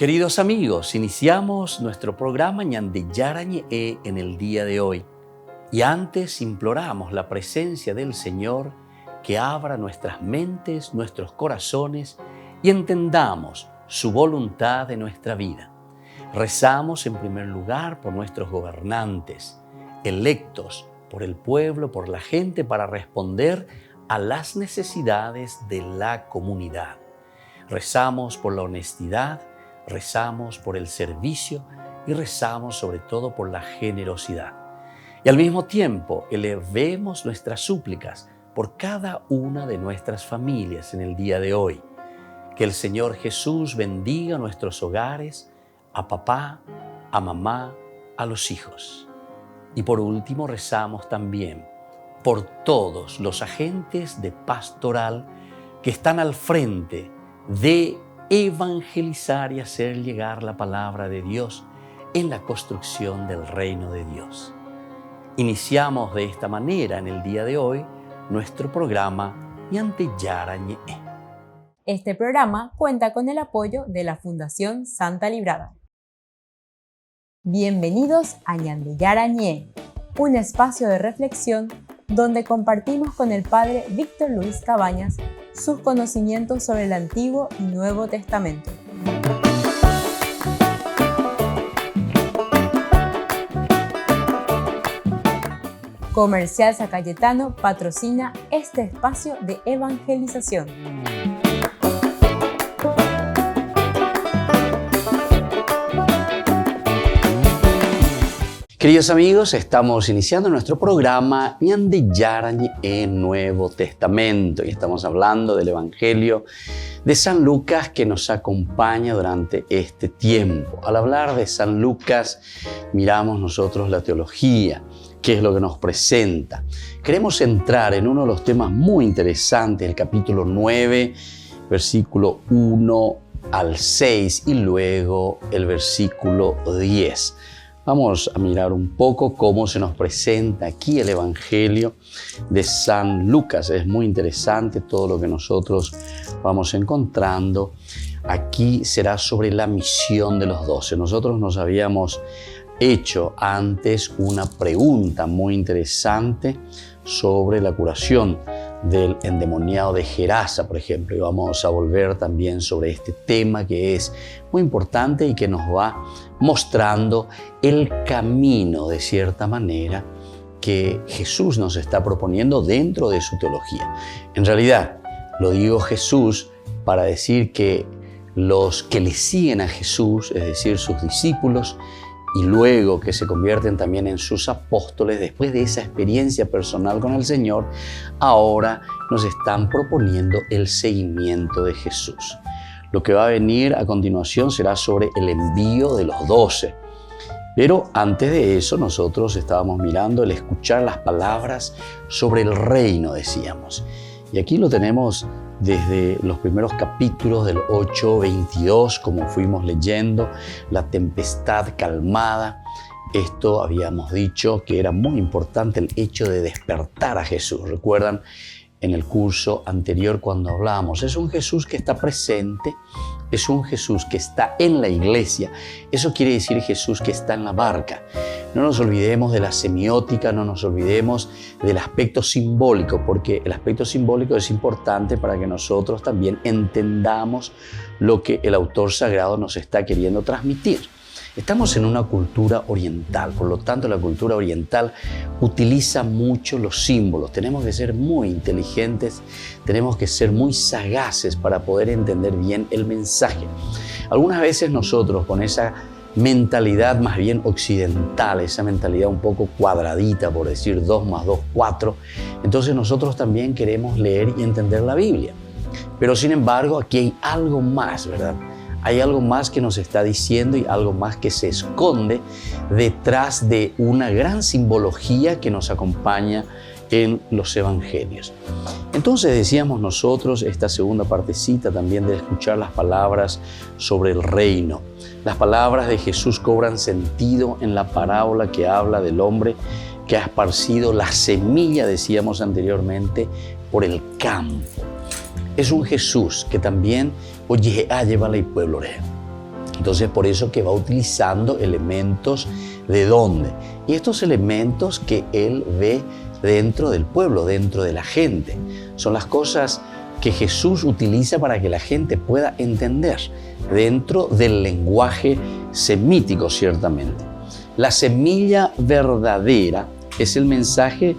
Queridos amigos, iniciamos nuestro programa Ñande Yarañe en el día de hoy. Y antes imploramos la presencia del Señor que abra nuestras mentes, nuestros corazones y entendamos su voluntad de nuestra vida. Rezamos en primer lugar por nuestros gobernantes, electos por el pueblo, por la gente, para responder a las necesidades de la comunidad. Rezamos por la honestidad, rezamos por el servicio y rezamos sobre todo por la generosidad. Y al mismo tiempo elevemos nuestras súplicas por cada una de nuestras familias en el día de hoy. Que el Señor Jesús bendiga nuestros hogares, a papá, a mamá, a los hijos. Y por último rezamos también por todos los agentes de pastoral que están al frente de evangelizar y hacer llegar la palabra de Dios en la construcción del reino de Dios. Iniciamos de esta manera en el día de hoy nuestro programa Ñande Yarañe. Este programa cuenta con el apoyo de la Fundación Santa Librada. Bienvenidos a Ñande Yarañe, un espacio de reflexión donde compartimos con el Padre Víctor Luis Cabañas sus conocimientos sobre el Antiguo y Nuevo Testamento. Comercial San Cayetano patrocina este espacio de evangelización. Queridos amigos, estamos iniciando nuestro programa Ñande Yarañe en Nuevo Testamento y estamos hablando del Evangelio de San Lucas que nos acompaña durante este tiempo. Al hablar de San Lucas, miramos nosotros la teología, qué es lo que nos presenta. Queremos entrar en uno de los temas muy interesantes, el capítulo 9, versículo 1 al 6 y luego el versículo 10. Vamos a mirar un poco cómo se nos presenta aquí el Evangelio de San Lucas. Es muy interesante todo lo que nosotros vamos encontrando. Aquí será sobre la misión de los 12. Nosotros nos habíamos hecho antes una pregunta muy interesante sobre la curación del endemoniado de Gerasa, por ejemplo, y vamos a volver también sobre este tema que es muy importante y que nos va mostrando el camino, de cierta manera, que Jesús nos está proponiendo dentro de su teología. En realidad, lo digo Jesús para decir que los que le siguen a Jesús, es decir, sus discípulos, y luego que se convierten también en sus apóstoles, después de esa experiencia personal con el Señor, ahora nos están proponiendo el seguimiento de Jesús. Lo que va a venir a continuación será sobre el envío de los 12. Pero antes de eso nosotros estábamos mirando el escuchar las palabras sobre el reino, decíamos. Y aquí lo tenemos desde los primeros capítulos del 8:22, como fuimos leyendo, la tempestad calmada. Esto habíamos dicho que era muy importante el hecho de despertar a Jesús. ¿Recuerdan en el curso anterior cuando hablábamos? Es un Jesús que está presente, es un Jesús que está en la iglesia. Eso quiere decir Jesús que está en la barca. No nos olvidemos de la semiótica, no nos olvidemos del aspecto simbólico, porque el aspecto simbólico es importante para que nosotros también entendamos lo que el autor sagrado nos está queriendo transmitir. Estamos en una cultura oriental, por lo tanto la cultura oriental utiliza mucho los símbolos. Tenemos que ser muy inteligentes, tenemos que ser muy sagaces para poder entender bien el mensaje. Algunas veces nosotros con esa mentalidad más bien occidental, esa mentalidad un poco cuadradita, por decir 2 más 2, 4, entonces nosotros también queremos leer y entender la Biblia. Pero sin embargo aquí hay algo más, ¿verdad? Hay algo más que nos está diciendo y algo más que se esconde detrás de una gran simbología que nos acompaña en los evangelios. Entonces decíamos nosotros esta segunda partecita también de escuchar las palabras sobre el reino. Las palabras de Jesús cobran sentido en la parábola que habla del hombre que ha esparcido la semilla, decíamos anteriormente, por el campo. Es un Jesús que también, oye, llévala y pueblo. Entonces, por eso que va utilizando elementos de dónde. Y estos elementos que él ve dentro del pueblo, dentro de la gente, son las cosas que Jesús utiliza para que la gente pueda entender dentro del lenguaje semítico, ciertamente. La semilla verdadera es el mensaje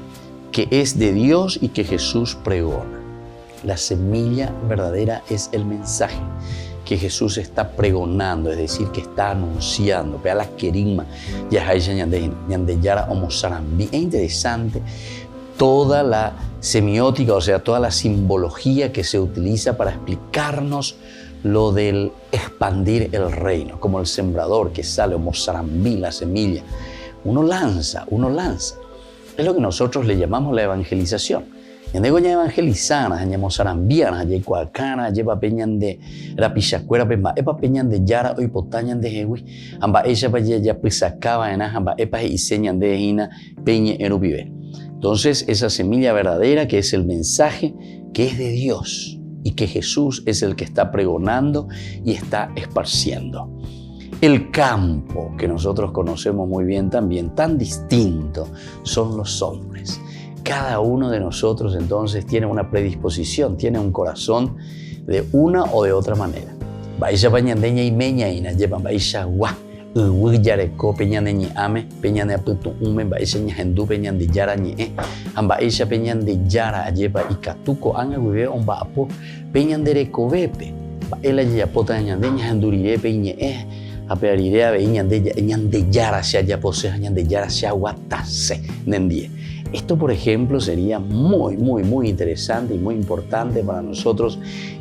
que es de Dios y que Jesús pregona. La semilla verdadera es el mensaje que Jesús está pregonando, es decir, que está anunciando. Es interesante toda la semiótica, o sea, toda la simbología que se utiliza para explicarnos lo del expandir el reino, como el sembrador que sale, o mozarambí, la semilla. Uno lanza. Es lo que nosotros le llamamos la evangelización. Yande goña evangelizana, aña mozarambiana, aña cuacana, lleva peñan de rapichacuera, pemba, epa peñan de yara, hoy potañan de jehui, amba ella pa ya pisacaba en amba epa y señan de hina, peñe erubibe. Entonces, esa semilla verdadera que es el mensaje que es de Dios y que Jesús es el que está pregonando y está esparciendo. El campo, que nosotros conocemos muy bien también, tan distinto, son los hombres. Cada uno de nosotros entonces tiene una predisposición, tiene un corazón de una o de otra manera. Baisha pañandeña y meña y na llevan baisha gua. Yareco peñan de ame, peñan de aputu umen, baisha ñahendú peñan de yara ñe, ambaisha peñan de yara lleva y catuco anga hueve on bapo, peñan de recovepe, baela yapota ñandeña hendurire peñe apearire a ñan de yara se haya posee ñan de yara se aguatase nendie. Esto, por ejemplo, sería muy interesante y muy importante para nosotros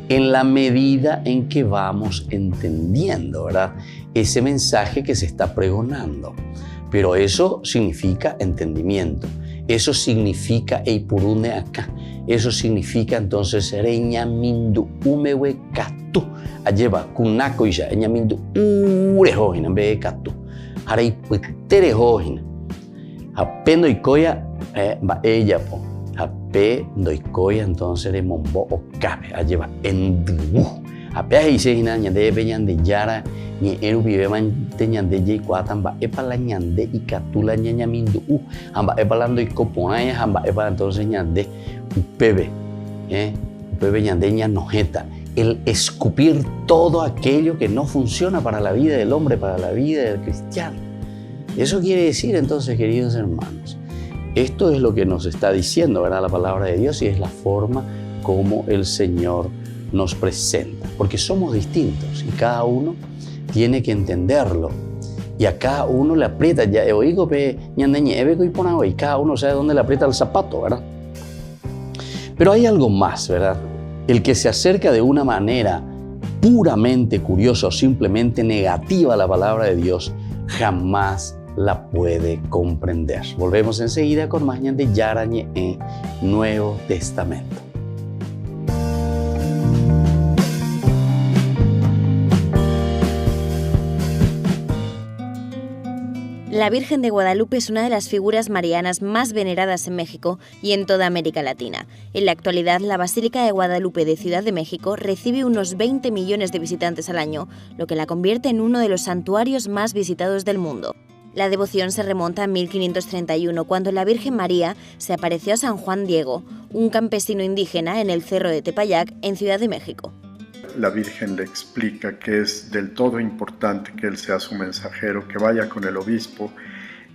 en la medida en que vamos entendiendo, ¿verdad?, ese mensaje que se está pregonando. Pero eso significa entendimiento. Eso significa eipurune acá. Eso significa entonces reñamindu umewe katu. Alleva kunako isha reñamindu urejojina en vez de katu. Harei puterejojina. Apendo y koya va ella po. Ape doikoya entonces de mombo o cabe. Alleva endu. Ape ahí se hina ñande peñan de yara ni eru vive man teñan de ye kuatan ba epala ñande y katula ñañamindu amba epalando y coponaya amba epala entonces ñande upebe upebe ñande ñanojeta. El escupir todo aquello que no funciona para la vida del hombre, para la vida del cristiano. Eso quiere decir entonces, queridos hermanos, esto es lo que nos está diciendo, ¿verdad?, la palabra de Dios, y es la forma como el Señor nos presenta, porque somos distintos y cada uno tiene que entenderlo, y a cada uno le aprieta, ya oigo pe ñandeñe y pona hoy, cada uno sabe dónde le aprieta el zapato, ¿verdad? Pero hay algo más, ¿verdad? El que se acerca de una manera puramente curiosa o simplemente negativa a la palabra de Dios jamás la puede comprender. Volvemos enseguida con más de Yarañe en Nuevo Testamento. La Virgen de Guadalupe es una de las figuras marianas más veneradas en México y en toda América Latina. En la actualidad, la Basílica de Guadalupe de Ciudad de México recibe unos 20 millones de visitantes al año, lo que la convierte en uno de los santuarios más visitados del mundo. La devoción se remonta a 1531, cuando la Virgen María se apareció a San Juan Diego, un campesino indígena en el Cerro de Tepayac, en Ciudad de México. La Virgen le explica que es del todo importante que él sea su mensajero, que vaya con el obispo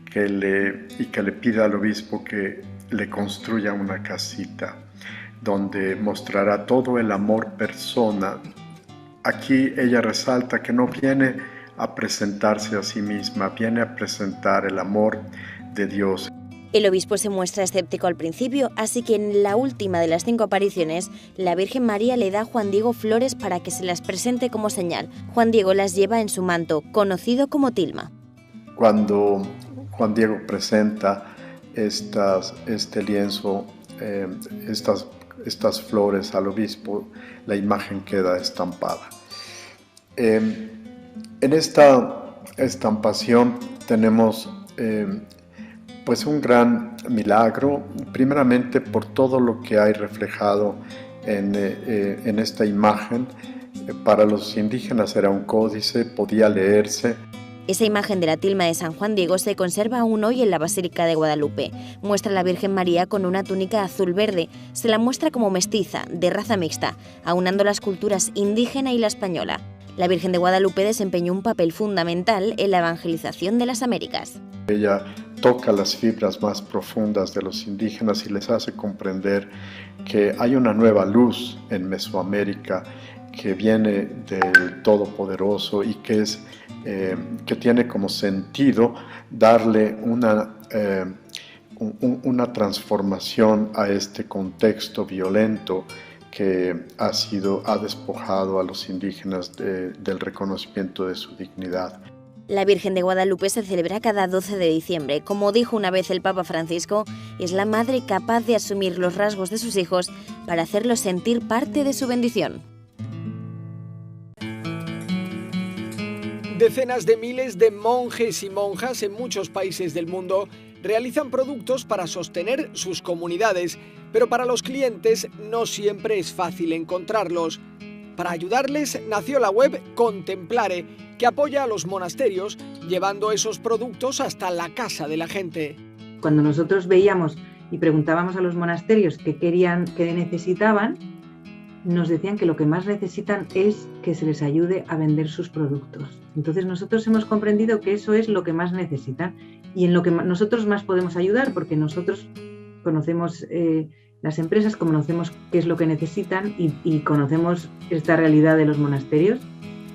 y que le pida al obispo que le construya una casita donde mostrará todo el amor persona. Aquí ella resalta que no viene a presentarse a sí misma, viene a presentar el amor de Dios. El obispo se muestra escéptico al principio, así que en la última de las 5 apariciones, la Virgen María le da a Juan Diego flores para que se las presente como señal. Juan Diego las lleva en su manto, conocido como tilma. Cuando Juan Diego presenta este lienzo, estas flores al obispo, la imagen queda estampada. En esta estampación tenemos pues un gran milagro, primeramente por todo lo que hay reflejado en esta imagen, Para los indígenas era un códice, podía leerse. Esa imagen de la tilma de San Juan Diego se conserva aún hoy en la Basílica de Guadalupe. Muestra a la Virgen María con una túnica azul-verde. Se la muestra como mestiza, de raza mixta, aunando las culturas indígena y la española. La Virgen de Guadalupe desempeñó un papel fundamental en la evangelización de las Américas. Ella toca las fibras más profundas de los indígenas y les hace comprender que hay una nueva luz en Mesoamérica que viene del Todopoderoso y que tiene como sentido darle una transformación a este contexto violento que ha despojado a los indígenas del reconocimiento de su dignidad. La Virgen de Guadalupe se celebra cada 12 de diciembre. Como dijo una vez el Papa Francisco, es la madre capaz de asumir los rasgos de sus hijos para hacerlos sentir parte de su bendición. Decenas de miles de monjes y monjas en muchos países del mundo realizan productos para sostener sus comunidades, pero para los clientes no siempre es fácil encontrarlos. Para ayudarles nació la web Contemplare, que apoya a los monasterios llevando esos productos hasta la casa de la gente. Cuando nosotros veíamos y preguntábamos a los monasterios qué querían, qué necesitaban, nos decían que lo que más necesitan es que se les ayude a vender sus productos. Entonces nosotros hemos comprendido que eso es lo que más necesitan y en lo que nosotros más podemos ayudar, porque nosotros conocemos las empresas, conocemos qué es lo que necesitan y conocemos esta realidad de los monasterios.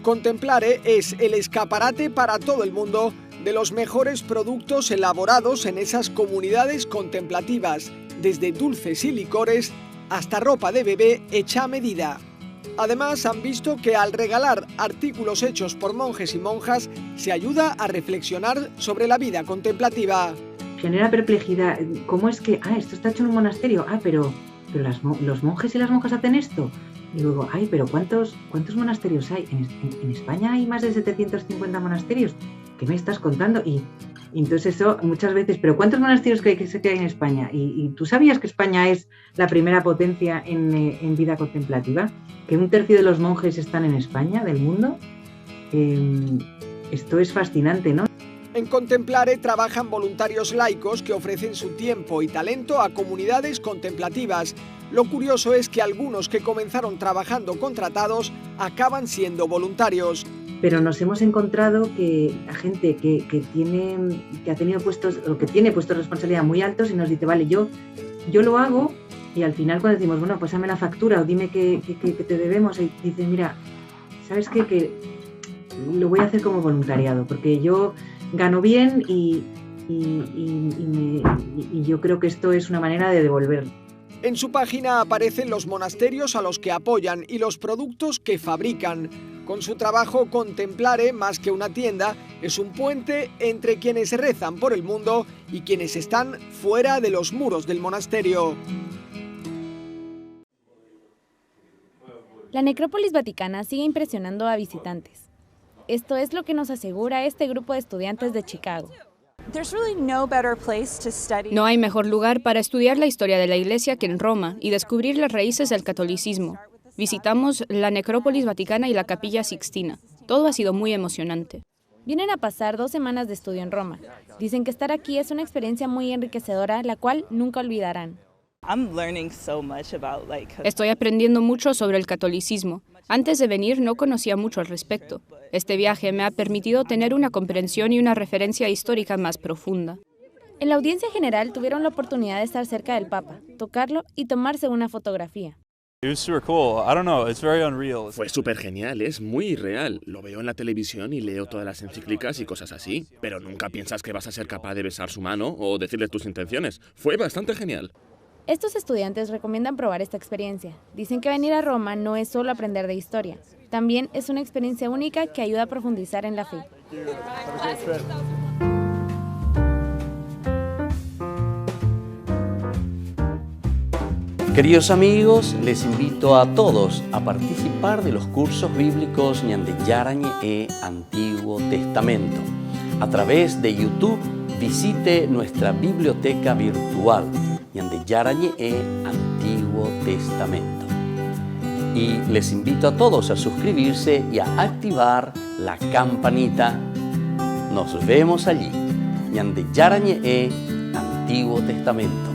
Contemplare es el escaparate para todo el mundo de los mejores productos elaborados en esas comunidades contemplativas, desde dulces y licores hasta ropa de bebé hecha a medida. Además, han visto que al regalar artículos hechos por monjes y monjas, se ayuda a reflexionar sobre la vida contemplativa. Genera perplejidad. ¿Cómo es que, esto está hecho en un monasterio? Pero los monjes y las monjas hacen esto. Y luego, pero ¿cuántos monasterios hay? En España hay más de 750 monasterios. ¿Qué me estás contando? Y entonces eso muchas veces, ¿pero cuántos monasterios que hay en España? ¿Y tú sabías que España es la primera potencia en vida contemplativa? ¿Que 1/3 de los monjes están en España, del mundo? Esto es fascinante, ¿no? En Contemplare trabajan voluntarios laicos que ofrecen su tiempo y talento a comunidades contemplativas. Lo curioso es que algunos que comenzaron trabajando contratados acaban siendo voluntarios. Pero nos hemos encontrado que la gente que ha tenido puestos o que tiene puestos de responsabilidad muy altos y nos dice, vale, yo lo hago, y al final cuando decimos, bueno, pues dame la factura o dime que te debemos, y dice, mira, ¿sabes qué? Que lo voy a hacer como voluntariado, porque yo gano bien y yo creo que esto es una manera de devolver. En su página aparecen los monasterios a los que apoyan y los productos que fabrican. Con su trabajo, Contemplare, más que una tienda, es un puente entre quienes rezan por el mundo y quienes están fuera de los muros del monasterio. La necrópolis vaticana sigue impresionando a visitantes. Esto es lo que nos asegura este grupo de estudiantes de Chicago. No hay mejor lugar para estudiar la historia de la Iglesia que en Roma y descubrir las raíces del catolicismo. Visitamos la necrópolis vaticana y la capilla Sixtina. Todo ha sido muy emocionante. Vienen a pasar 2 semanas de estudio en Roma. Dicen que estar aquí es una experiencia muy enriquecedora, la cual nunca olvidarán. Estoy aprendiendo mucho sobre el catolicismo. Antes de venir no conocía mucho al respecto. Este viaje me ha permitido tener una comprensión y una referencia histórica más profunda. En la audiencia general tuvieron la oportunidad de estar cerca del Papa, tocarlo y tomarse una fotografía. Fue súper genial, es muy irreal. Lo veo en la televisión y leo todas las encíclicas y cosas así, pero nunca piensas que vas a ser capaz de besar su mano o decirle tus intenciones. Fue bastante genial. Estos estudiantes recomiendan probar esta experiencia. Dicen que venir a Roma no es solo aprender de historia, también es una experiencia única que ayuda a profundizar en la fe. Queridos amigos, les invito a todos a participar de los cursos bíblicos Ñande Yarañe e Antiguo Testamento. A través de YouTube, visite nuestra biblioteca virtual Ñande Yarañe e Antiguo Testamento. y les invito a todos a suscribirse y a activar la campanita. Nos vemos allí. Ñande Yarañe, Antiguo Testamento.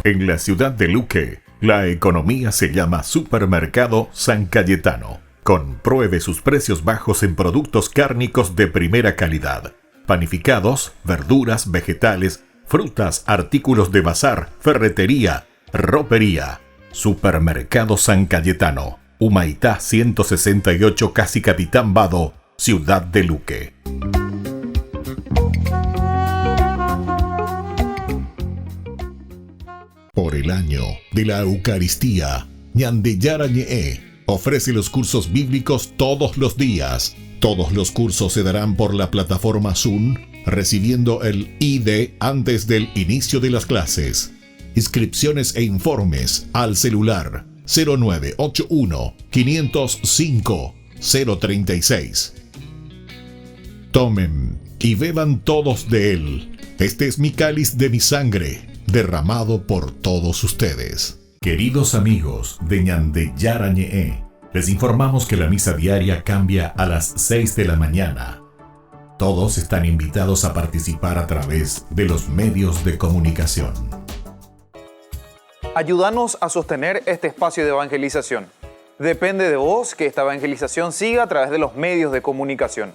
En la ciudad de Luque, la economía se llama Supermercado San Cayetano. Compruebe sus precios bajos en productos cárnicos de primera calidad. Panificados, verduras, vegetales, frutas, artículos de bazar, ferretería, ropería. Supermercado San Cayetano, Humaitá 168, Casi Capitán Vado, ciudad de Luque. Por el año de la Eucaristía, Ñande Yarañe ofrece los cursos bíblicos todos los días. Todos los cursos se darán por la plataforma Zoom, recibiendo el ID antes del inicio de las clases. Inscripciones e informes al celular 0981 505 036. Tomen y beban todos de él. Este es mi cáliz de mi sangre, derramado por todos ustedes. Queridos amigos de Ñande Yarañe, les informamos que la misa diaria cambia a las 6 de la mañana. Todos están invitados a participar a través de los medios de comunicación. Ayúdanos a sostener este espacio de evangelización. Depende de vos que esta evangelización siga a través de los medios de comunicación.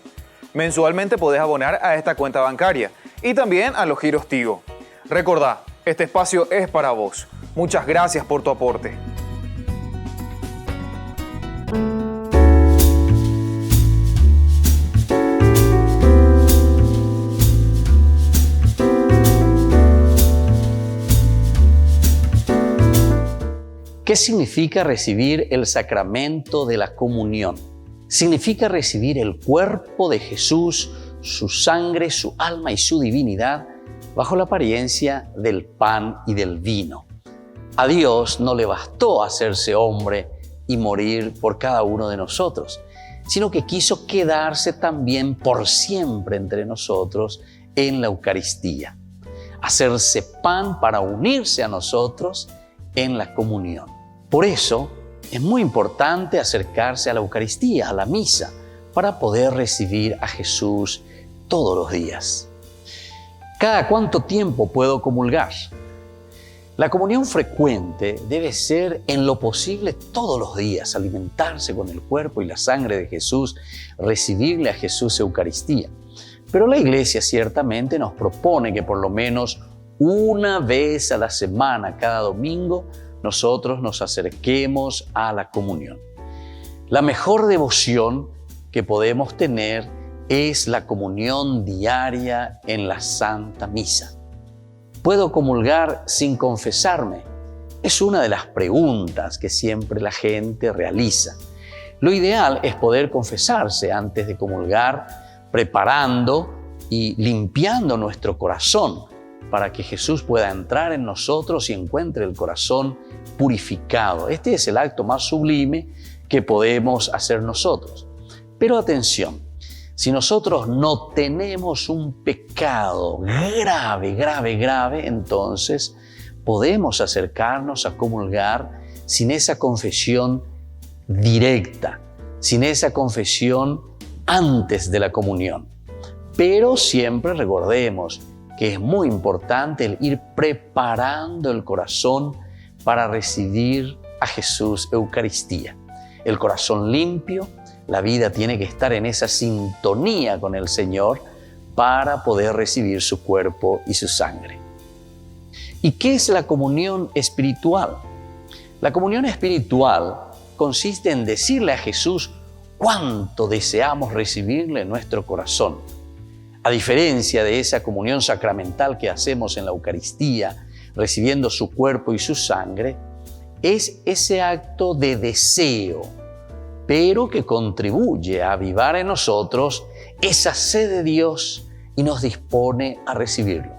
Mensualmente podés abonar a esta cuenta bancaria y también a los giros Tigo. Recordá, este espacio es para vos. Muchas gracias por tu aporte. ¿Qué significa recibir el sacramento de la comunión? Significa recibir el cuerpo de Jesús, su sangre, su alma y su divinidad bajo la apariencia del pan y del vino. A Dios no le bastó hacerse hombre y morir por cada uno de nosotros, sino que quiso quedarse también por siempre entre nosotros en la Eucaristía, hacerse pan para unirse a nosotros en la comunión. Por eso es muy importante acercarse a la Eucaristía, a la misa, para poder recibir a Jesús todos los días. ¿Cada cuánto tiempo puedo comulgar? La comunión frecuente debe ser en lo posible todos los días, alimentarse con el cuerpo y la sangre de Jesús, recibirle a Jesús Eucaristía. Pero la Iglesia ciertamente nos propone que por lo menos una vez a la semana, cada domingo, nosotros nos acerquemos a la comunión. La mejor devoción que podemos tener es la comunión diaria en la Santa Misa. ¿Puedo comulgar sin confesarme? Es una de las preguntas que siempre la gente realiza. Lo ideal es poder confesarse antes de comulgar, preparando y limpiando nuestro corazón para que Jesús pueda entrar en nosotros y encuentre el corazón purificado. Este es el acto más sublime que podemos hacer nosotros. Pero atención, si nosotros no tenemos un pecado grave, entonces podemos acercarnos a comulgar sin esa confesión directa, sin esa confesión antes de la comunión. Pero siempre recordemos que es muy importante el ir preparando el corazón para recibir a Jesús Eucaristía. El corazón limpio, la vida tiene que estar en esa sintonía con el Señor para poder recibir su cuerpo y su sangre. ¿Y qué es la comunión espiritual? La comunión espiritual consiste en decirle a Jesús cuánto deseamos recibirle en nuestro corazón. A diferencia de esa comunión sacramental que hacemos en la Eucaristía, recibiendo su cuerpo y su sangre, es ese acto de deseo, pero que contribuye a avivar en nosotros esa sed de Dios y nos dispone a recibirlo.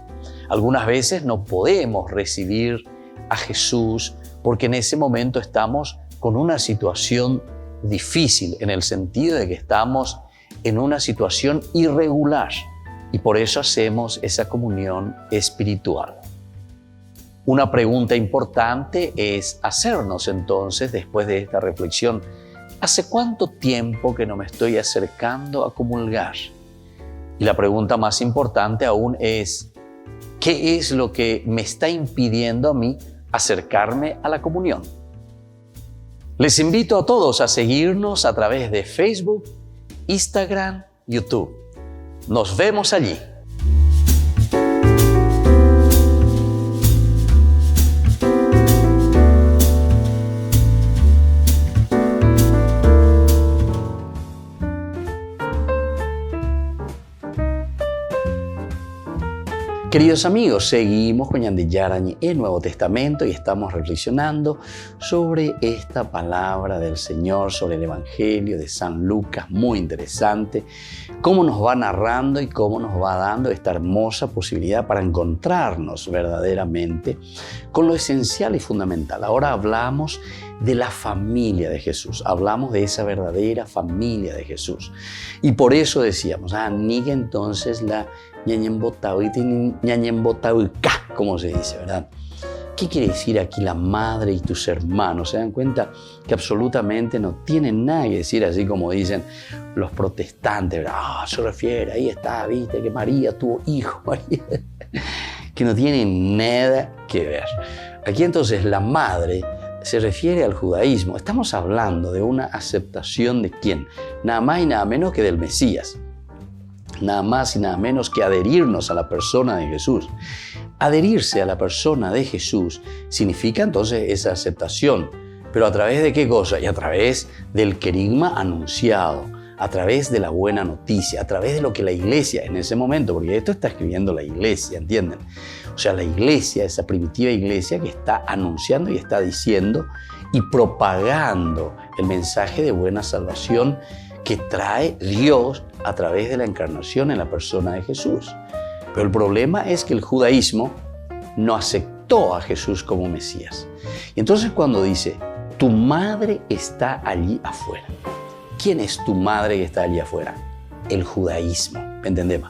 Algunas veces no podemos recibir a Jesús porque en ese momento estamos con una situación difícil, en el sentido de que estamos en una situación irregular. y por eso hacemos esa comunión espiritual. Una pregunta importante es hacernos entonces, después de esta reflexión, ¿hace cuánto tiempo que no me estoy acercando a comulgar? Y la pregunta más importante aún es, ¿qué es lo que me está impidiendo a mí acercarme a la comunión? Les invito a todos a seguirnos a través de Facebook, Instagram, YouTube. Nos vemos allí. Queridos amigos, seguimos con Ñande Yarañi en Nuevo Testamento y estamos reflexionando sobre esta palabra del Señor, sobre el Evangelio de San Lucas, muy interesante, cómo nos va narrando y cómo nos va dando esta hermosa posibilidad para encontrarnos verdaderamente con lo esencial y fundamental. Ahora hablamos de la familia de Jesús, hablamos de esa verdadera familia de Jesús. Y por eso decíamos, niga entonces la ñañembotauica, como se dice, ¿verdad? ¿Qué quiere decir aquí la madre y tus hermanos? ¿Se dan cuenta que absolutamente no tienen nada que decir, así como dicen los protestantes, ¿verdad? Se refiere, ahí está, viste, que María tuvo hijo, María, que no tiene nada que ver. Aquí entonces la madre se refiere al judaísmo. Estamos hablando de una aceptación de ¿quién? Nada más y nada menos que del Mesías. Nada más y nada menos que adherirnos a la persona de Jesús. Adherirse a la persona de Jesús significa entonces esa aceptación. ¿Pero a través de qué cosa? Y a través del querigma anunciado, a través de la buena noticia, a través de lo que la iglesia en ese momento, porque esto está escribiendo la iglesia, ¿entienden? O sea, la iglesia, esa primitiva iglesia que está anunciando y está diciendo y propagando el mensaje de buena salvación que trae Dios a través de la encarnación en la persona de Jesús. Pero el problema es que el judaísmo no aceptó a Jesús como Mesías. Y entonces cuando dice, tu madre está allí afuera. ¿Quién es tu madre que está allí afuera? El judaísmo, ¿me entendemos?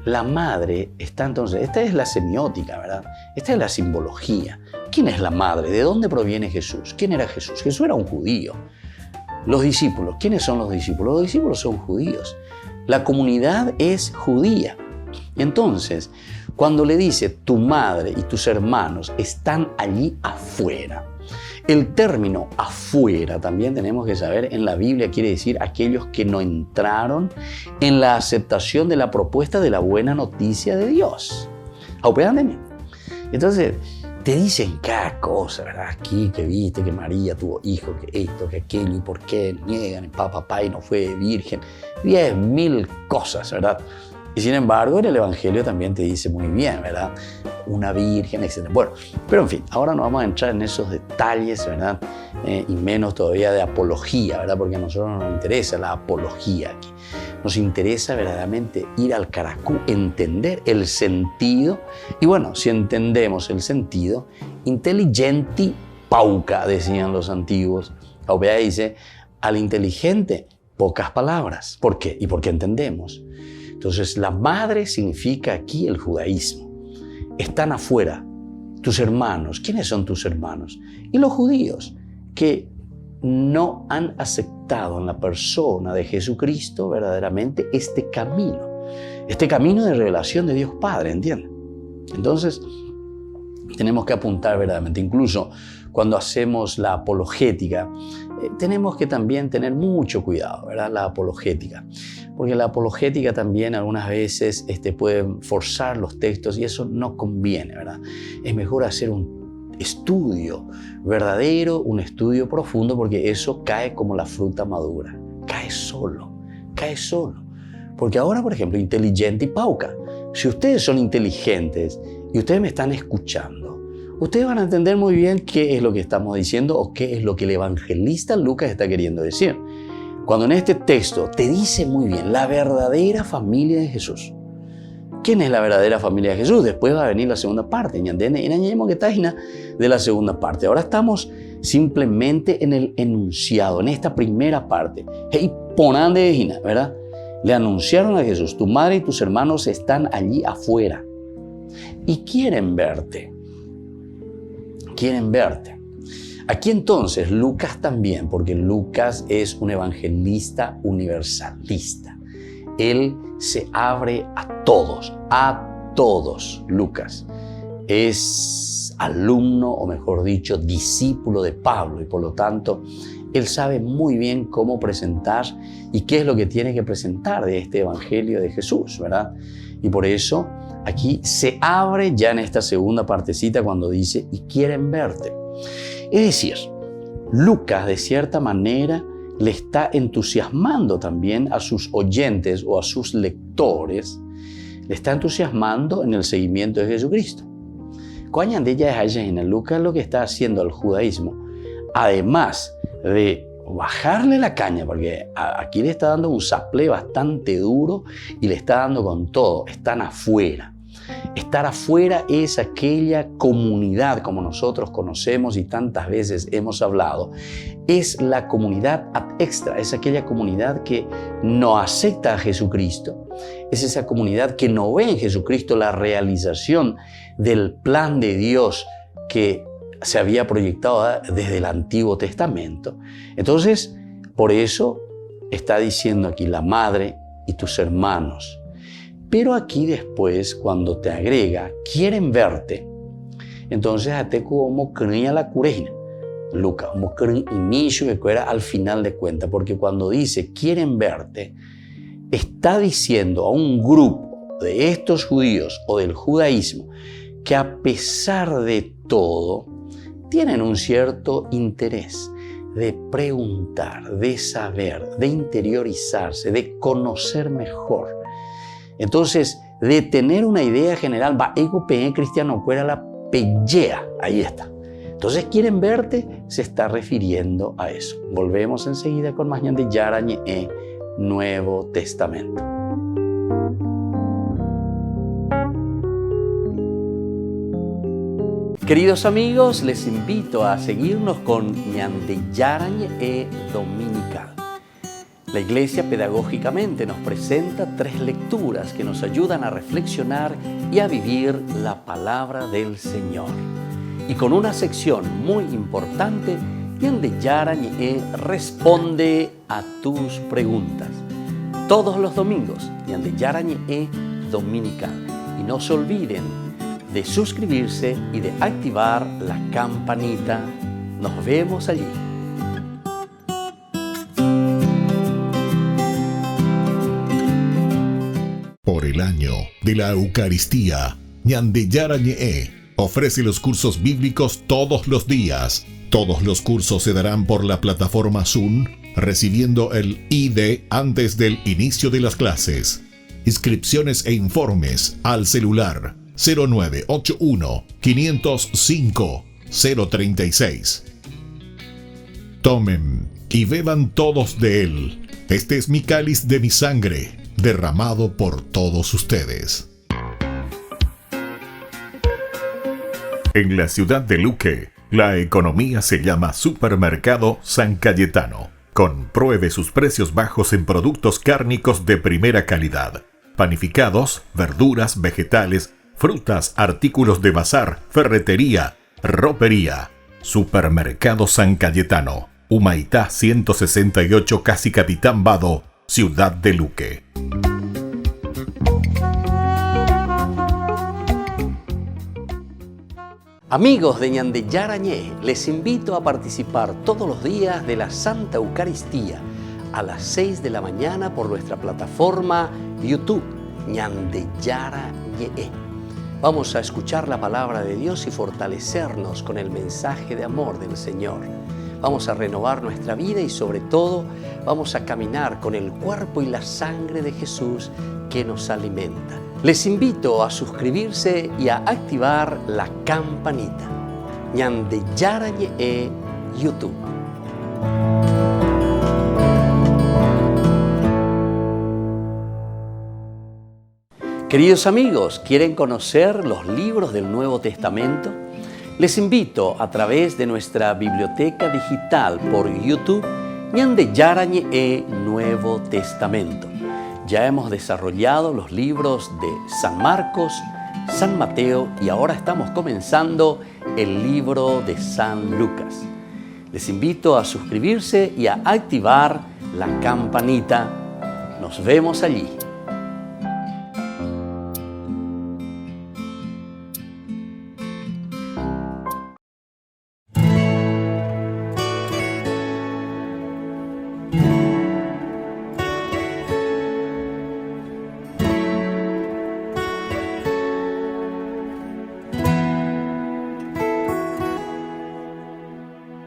La madre está entonces, esta es la semiótica, ¿verdad? Esta es la simbología. ¿Quién es la madre? ¿De dónde proviene Jesús? ¿Quién era Jesús? Jesús era un judío. Los discípulos, ¿quiénes son los discípulos? Los discípulos son judíos. La comunidad es judía. Entonces, cuando le dice tu madre y tus hermanos están allí afuera, el término afuera también tenemos que saber en la Biblia quiere decir aquellos que no entraron en la aceptación de la propuesta de la buena noticia de Dios. ¿Aupean? Entonces, te dicen cada cosa, ¿verdad? Aquí que viste que María tuvo hijo, que esto, que aquello, y por qué niegan, papá y no fue virgen. 10.000 cosas, ¿verdad? Y sin embargo, en el Evangelio también te dice muy bien, ¿verdad? Una virgen, etc. Bueno, pero en fin, ahora no vamos a entrar en esos detalles, ¿verdad? Y menos todavía de apología, ¿verdad? Porque a nosotros no nos interesa la apología aquí. Nos interesa verdaderamente ir al caracú, entender el sentido. Y bueno, si entendemos el sentido, intelligenti pauca, decían los antiguos. Aubea dice, al inteligente, pocas palabras. ¿Por qué? ¿Y por qué entendemos? Entonces, la madre significa aquí el judaísmo. Están afuera tus hermanos. ¿Quiénes son tus hermanos? Y los judíos, que no han aceptado en la persona de Jesucristo verdaderamente este camino de revelación de Dios Padre, ¿entienden? Entonces, tenemos que apuntar verdaderamente, incluso cuando hacemos la apologética, tenemos que también tener mucho cuidado, ¿verdad? La apologética, porque la apologética también algunas veces puede forzar los textos y eso no conviene, ¿verdad? Es mejor hacer un estudio verdadero, un estudio profundo, porque eso cae como la fruta madura, cae solo. Porque ahora, por ejemplo, inteligente y pauca, si ustedes son inteligentes y ustedes me están escuchando, ustedes van a entender muy bien qué es lo que estamos diciendo o qué es lo que el evangelista Lucas está queriendo decir. Cuando en este texto te dice muy bien la verdadera familia de Jesús. ¿Quién es la verdadera familia de Jesús? Después va a venir la segunda parte. De la segunda parte. Ahora estamos simplemente en el enunciado, en esta primera parte. ¿Verdad? Le anunciaron a Jesús: tu madre y tus hermanos están allí afuera y quieren verte. Quieren verte. Aquí entonces Lucas también, porque Lucas es un evangelista universalista. Él se abre a todos, Lucas. Es alumno, o mejor dicho, discípulo de Pablo, y por lo tanto, él sabe muy bien cómo presentar y qué es lo que tiene que presentar de este evangelio de Jesús, ¿verdad? Y por eso aquí se abre ya en esta segunda partecita cuando dice: y quieren verte. Es decir, Lucas de cierta manera le está entusiasmando también a sus oyentes o a sus lectores, le está entusiasmando en el seguimiento de Jesucristo. Lucas lo que está haciendo al judaísmo, además de bajarle la caña, porque aquí le está dando un saplé bastante duro y le está dando con todo, están afuera. Estar afuera es aquella comunidad, como nosotros conocemos y tantas veces hemos hablado, es la comunidad ad extra, es aquella comunidad que no acepta a Jesucristo, es esa comunidad que no ve en Jesucristo la realización del plan de Dios que se había proyectado desde el Antiguo Testamento. Entonces, por eso está diciendo aquí: la madre y tus hermanos. Pero aquí después, cuando te agrega, quieren verte, entonces até como crea la cureina. Lucas, como crea inicio que era al final de cuentas, porque cuando dice quieren verte, está diciendo a un grupo de estos judíos o del judaísmo que a pesar de todo, tienen un cierto interés de preguntar, de saber, de interiorizarse, de conocer mejor. Entonces, de tener una idea general, ego pe cristiano fuera la pellea, ahí está. Entonces, quieren verte, se está refiriendo a eso. Volvemos enseguida con más de Yarañe Nuevo Testamento. Queridos amigos, les invito a seguirnos con Ñandeyarañe Dominical. La Iglesia pedagógicamente nos presenta 3 lecturas que nos ayudan a reflexionar y a vivir la palabra del Señor. Y con una sección muy importante, Ñandeyarañe responde a tus preguntas. Todos los domingos, Ñandeyarañe Dominical. Y no se olviden de suscribirse y de activar la campanita. Nos vemos allí. Por el año de la Eucaristía, Ñandeyarañe ofrece los cursos bíblicos todos los días. Todos los cursos se darán por la plataforma Zoom, recibiendo el ID antes del inicio de las clases. Inscripciones e informes al celular 0981 505 036. Tomen y beban todos de él. Este es mi cáliz de mi sangre, derramado por todos ustedes. En la ciudad de Luque, la economía se llama Supermercado San Cayetano. Compruebe sus precios bajos en productos cárnicos de primera calidad. Panificados, verduras, vegetales, frutas, artículos de bazar, ferretería, ropería. Supermercado San Cayetano, Humaitá 168, Casi Capitán Vado, Ciudad de Luque. Amigos de Ñandeyarañe, les invito a participar todos los días de la Santa Eucaristía a las 6 de la mañana por nuestra plataforma YouTube, Ñandeyarañe. Vamos a escuchar la palabra de Dios y fortalecernos con el mensaje de amor del Señor. Vamos a renovar nuestra vida y sobre todo vamos a caminar con el cuerpo y la sangre de Jesús que nos alimenta. Les invito a suscribirse y a activar la campanita. Ñandeyarañe YouTube. Queridos amigos, ¿quieren conocer los libros del Nuevo Testamento? Les invito a través de nuestra biblioteca digital por YouTube, Ñandeyarañe Nuevo Testamento. Ya hemos desarrollado los libros de San Marcos, San Mateo y ahora estamos comenzando el libro de San Lucas. Les invito a suscribirse y a activar la campanita. Nos vemos allí.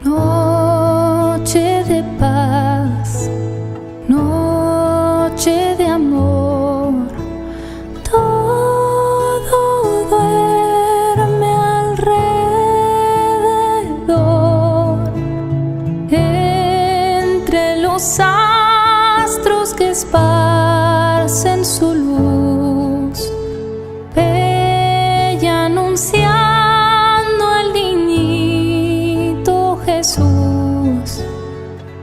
Noche de paz, noche de amor, todo duerme alrededor, entre los astros que esparcen su luz, bella anunciando al niñito Jesús.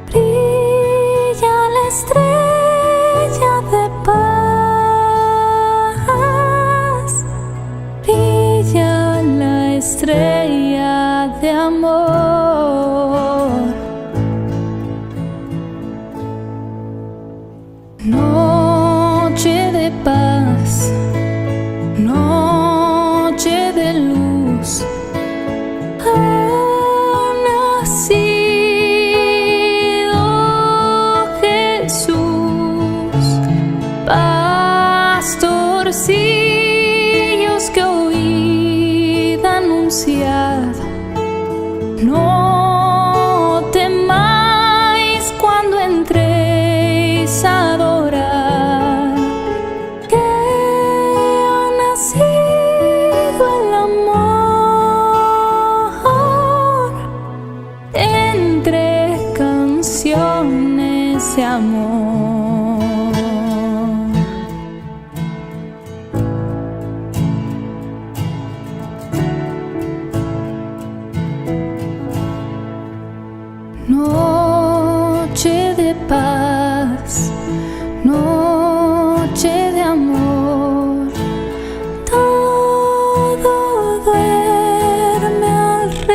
Brilla la estrella de paz, brilla la estrella de amor. Noche de paz, noche de luz, ha nacido Jesús. Pastorcillos que oíd anunciar, no temáis cuando entréis a adorar, que ha nacido el amor entre canciones de amor. Noche de paz, noche de amor, todo duerme alrededor,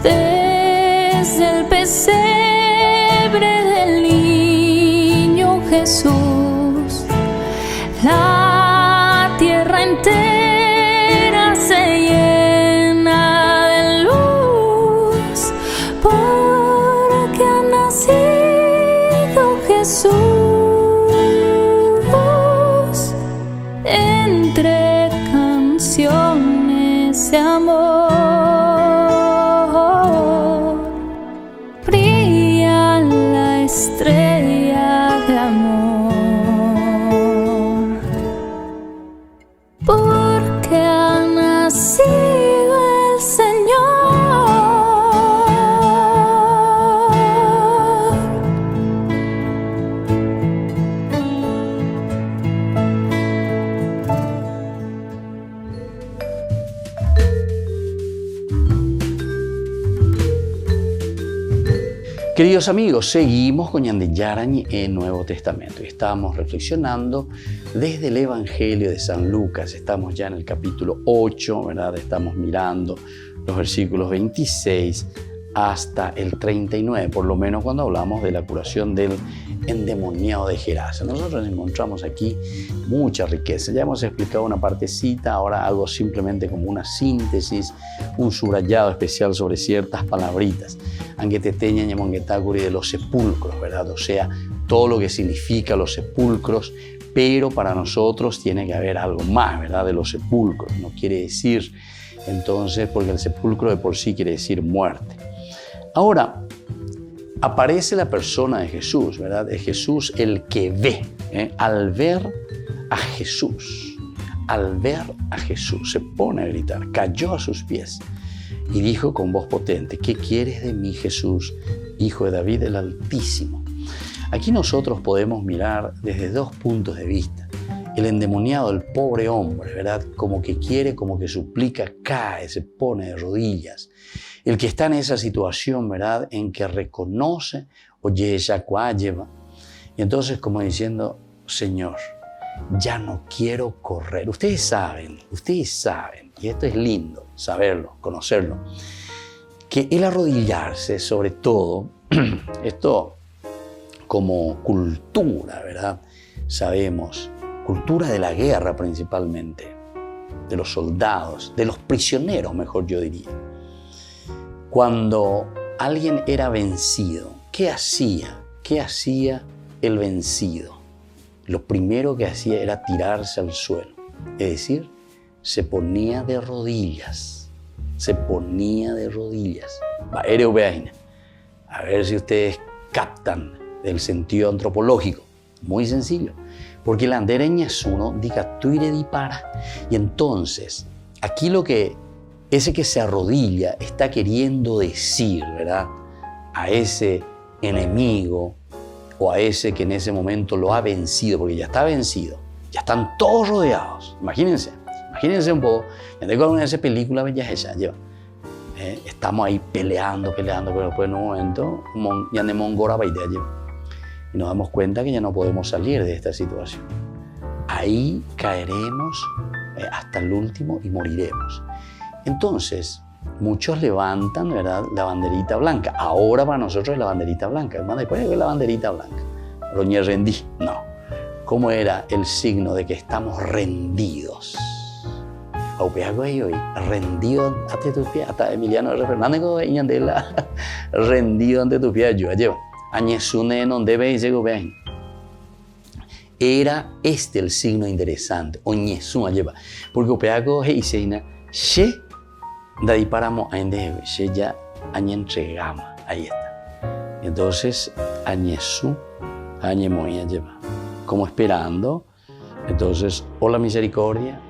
desde el pesebre del niño Jesús, la tierra entera se llena de luz, porque ha nacido Jesús entre canciones de amor. Brilla la estrella de amor, porque ha nacido el Señor. Queridos amigos, seguimos con Ñande Yarañi en Nuevo Testamento y estamos reflexionando desde el Evangelio de San Lucas. Estamos ya en el capítulo 8, ¿verdad? Estamos mirando los versículos 26 hasta el 39, por lo menos cuando hablamos de la curación del endemoniado de Gerasa. Nosotros encontramos aquí mucha riqueza. Ya hemos explicado una partecita, ahora hago simplemente como una síntesis, un subrayado especial sobre ciertas palabritas. Angueteteña y Monguetacuri de los sepulcros, ¿verdad? O sea, todo lo que significa los sepulcros, pero para nosotros tiene que haber algo más, ¿verdad? De los sepulcros. No quiere decir, entonces, porque el sepulcro de por sí quiere decir muerte. Ahora, aparece la persona de Jesús, ¿verdad? Es Jesús el que ve, al ver a Jesús, se pone a gritar, cayó a sus pies y dijo con voz potente, ¿qué quieres de mí, Jesús, Hijo de David el Altísimo? Aquí nosotros podemos mirar desde dos puntos de vista. el endemoniado, el pobre hombre, ¿verdad? Como que quiere, como que suplica, cae, se pone de rodillas. El que está en esa situación, ¿verdad? En que reconoce, oye, ella lleva. Y entonces como diciendo, Señor, ya no quiero correr. Ustedes saben, y esto es lindo, saberlo, conocerlo, que el arrodillarse, sobre todo, esto como cultura, ¿verdad? Sabemos, cultura de la guerra principalmente, de los soldados, de los prisioneros, mejor yo diría. Cuando alguien era vencido, ¿qué hacía? ¿Qué hacía el vencido? Lo primero que hacía era tirarse al suelo, es decir, se ponía de rodillas, se ponía de rodillas. A ver si ustedes captan el sentido antropológico. Muy sencillo, porque la andereña es uno, diga tuire di para. Y entonces, aquí lo que ese que se arrodilla está queriendo decir, ¿verdad? A ese enemigo o a ese que en ese momento lo ha vencido, porque ya está vencido, ya están todos rodeados. Imagínense un poco. Ya tengo alguna de esas películas, estamos ahí peleando, pero después en un momento ya no mongora baidea lleva. Y nos damos cuenta que ya no podemos salir de esta situación. Ahí caeremos hasta el último y moriremos. Entonces, muchos levantan, ¿verdad?, la banderita blanca. Ahora para nosotros es la banderita blanca. Hermano, después es la banderita blanca. Roñé rendí. No. ¿Cómo era el signo de que estamos rendidos? Rendido ante tus pies. Hasta Emiliano R. Fernández rendido ante tus pies. Era este el signo interesante. Porque opeago he iseina she de ahí paramos a she ya entregamos. Ahí está. Entonces añesu añemoya lleva. Como esperando. Entonces o la misericordia,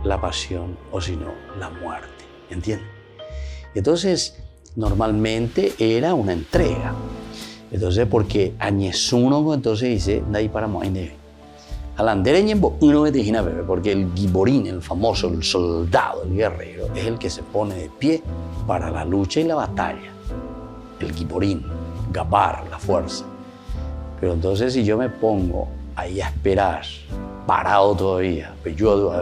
la pasión, o si no, la muerte. ¿Entienden? Entonces, normalmente era una entrega. Entonces, porque añesuno, entonces dice, de ahí para moine. Alandereñembo, uno me dijina bebé, porque el giborín, el famoso, el soldado, el guerrero, es el que se pone de pie para la lucha y la batalla. El giborín, gabar, la fuerza. Pero entonces, si yo me pongo ahí a esperar, parado todavía, entonces